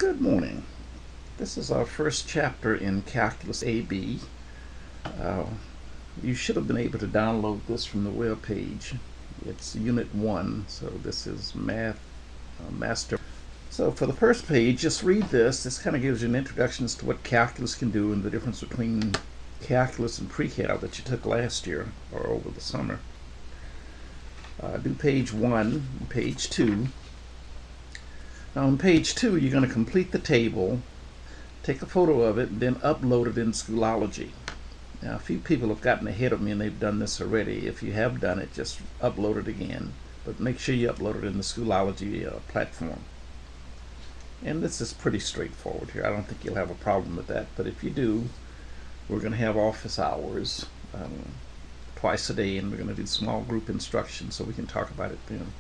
Good morning. This is our first chapter in Calculus AB. Uh, you should have been able to download this from the web page. It's Unit 1, so this is Math Master. So for the first page, just read this. This kind of gives you an introduction as to what calculus can do and the difference between calculus and pre-cal that you took last year or over the summer. Do page 1 and page 2. Now on page 2, you're going to complete the table, take a photo of it, and then upload it in Schoology. Now a few people have gotten ahead of me and they've done this already. If you have done it, just upload it again. But make sure you upload it in the Schoology platform. And this is pretty straightforward here. I don't think you'll have a problem with that. But if you do, we're going to have office hours twice a day, and we're going to do small group instruction so we can talk about it then.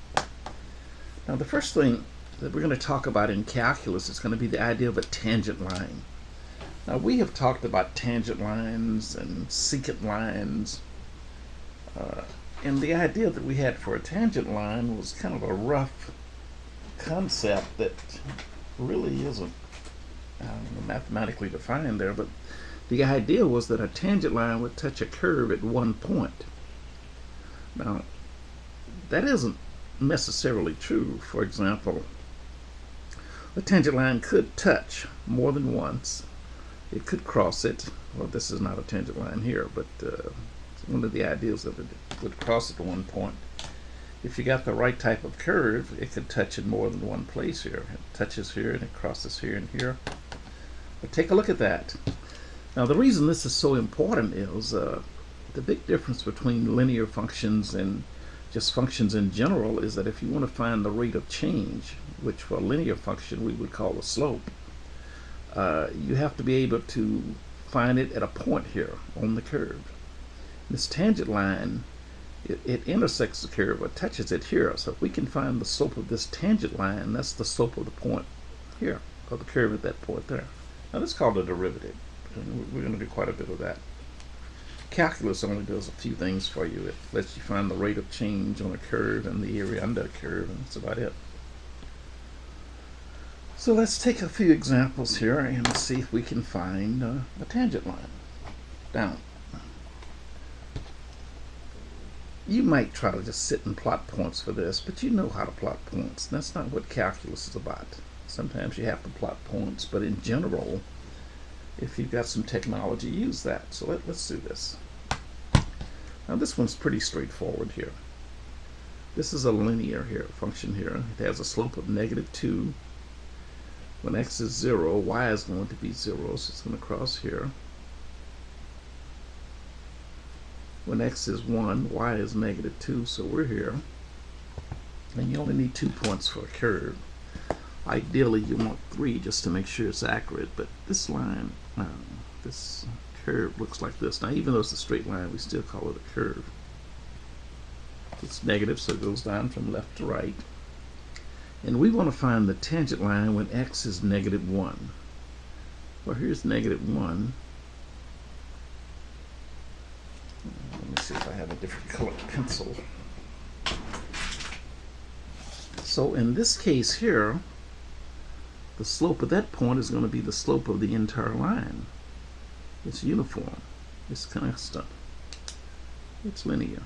Now the first thing that we're going to talk about in calculus is going to be the idea of a tangent line. Now we have talked about tangent lines and secant lines, and the idea that we had for a tangent line was kind of a rough concept that really isn't mathematically defined there, but the idea was that a tangent line would touch a curve at one point. Now that isn't necessarily true. For example, a tangent line could touch more than once. It could cross it. Well, this is not a tangent line here, but one of the ideas of it would cross at one point. If you got the right type of curve, it could touch in more than one place here. It touches here and it crosses here and here. But take a look at that. Now the reason this is so important is the big difference between linear functions and just functions in general is that if you want to find the rate of change, which for a linear function we would call the slope, you have to be able to find it at a point here on the curve. This tangent line, it intersects the curve or touches it here. So if we can find the slope of this tangent line, that's the slope of the point here, or the curve at that point there. Now this is called a derivative, and we're going to do quite a bit of that. Calculus only does a few things for you. It lets you find the rate of change on a curve and the area under a curve, and that's about it. So let's take a few examples here and see if we can find a tangent line. Now, you might try to just sit and plot points for this, but you know how to plot points. That's not what calculus is about. Sometimes you have to plot points, but in general, if you've got some technology, use that. So let's do this. Now this one's pretty straightforward here. This is a linear function here. It has a slope of -2. When x is 0, y is going to be 0, so it's going to cross here. When x is 1, y is -2, so we're here. And you only need 2 points for a curve. Ideally you want 3 just to make sure it's accurate, but this line, this curve looks like this. Now even though it's a straight line, we still call it a curve. It's negative, so it goes down from left to right. And we want to find the tangent line when x is -1. Well, here's -1. Let me see if I have a different colored pencil. So in this case here, the slope of that point is going to be the slope of the entire line. It's uniform. It's constant. It's linear.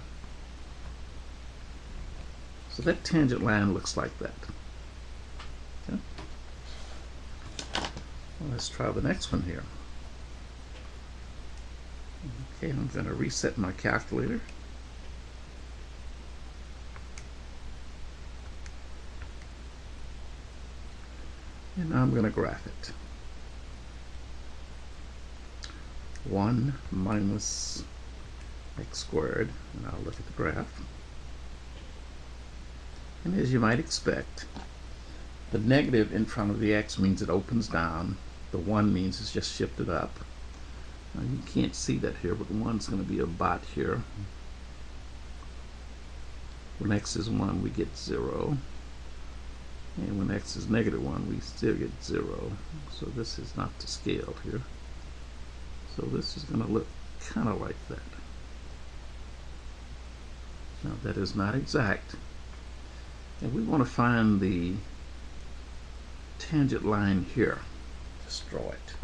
So that tangent line looks like that. Okay. Well, let's try the next one here. Okay, I'm going to reset my calculator. And now I'm going to graph it. 1 minus x squared, and I'll look at the graph. And as you might expect, the negative in front of the x means it opens down. The 1 means it's just shifted up. Now you can't see that here, but 1's going to be about here. When x is 1, we get 0. And when x is -1, we still get 0. So this is not to scale here. So this is going to look kind of like that. Now that is not exact. And we want to find the tangent line here. Just draw it.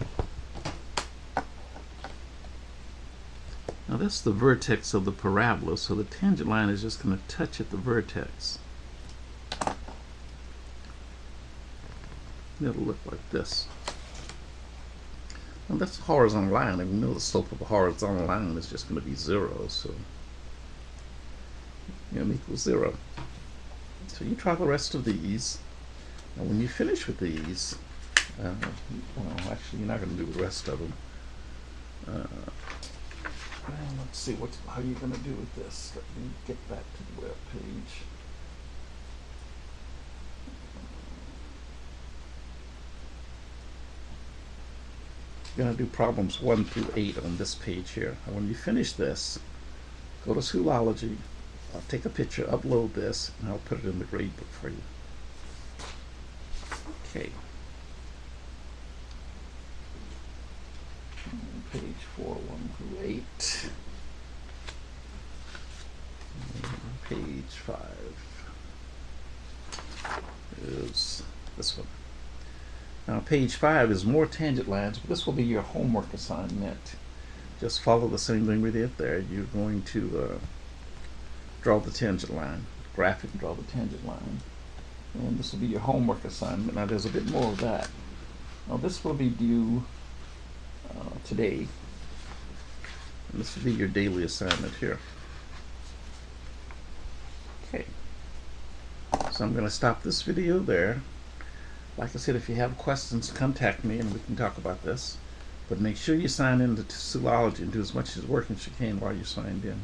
Now that's the vertex of the parabola, so the tangent line is just going to touch at the vertex. It'll look like this. Now that's a horizontal line, and we know the slope of a horizontal line is just going to be 0, so m equals 0. So you try the rest of these. Now when you finish with these, well, actually you're not going to do the rest of them. Well, let's see how you're going to do with this. Let me get back to the web page. You're going to do problems 1 through 8 on this page here. And when you finish this, go to Schoolology, take a picture, upload this, and I'll put it in the gradebook for you. Okay. Page 4, 1 through 8. And page 5 is this one. Now page 5 is more tangent lines, but this will be your homework assignment. Just follow the same thing we did there. You're going to draw the tangent line, graph it and draw the tangent line. And this will be your homework assignment. Now there's a bit more of that. Now this will be due today. And this will be your daily assignment here. Okay. So I'm going to stop this video there. Like I said, if you have questions, contact me and we can talk about this. But make sure you sign in to Schoolology and do as much work as you can while you're signed in.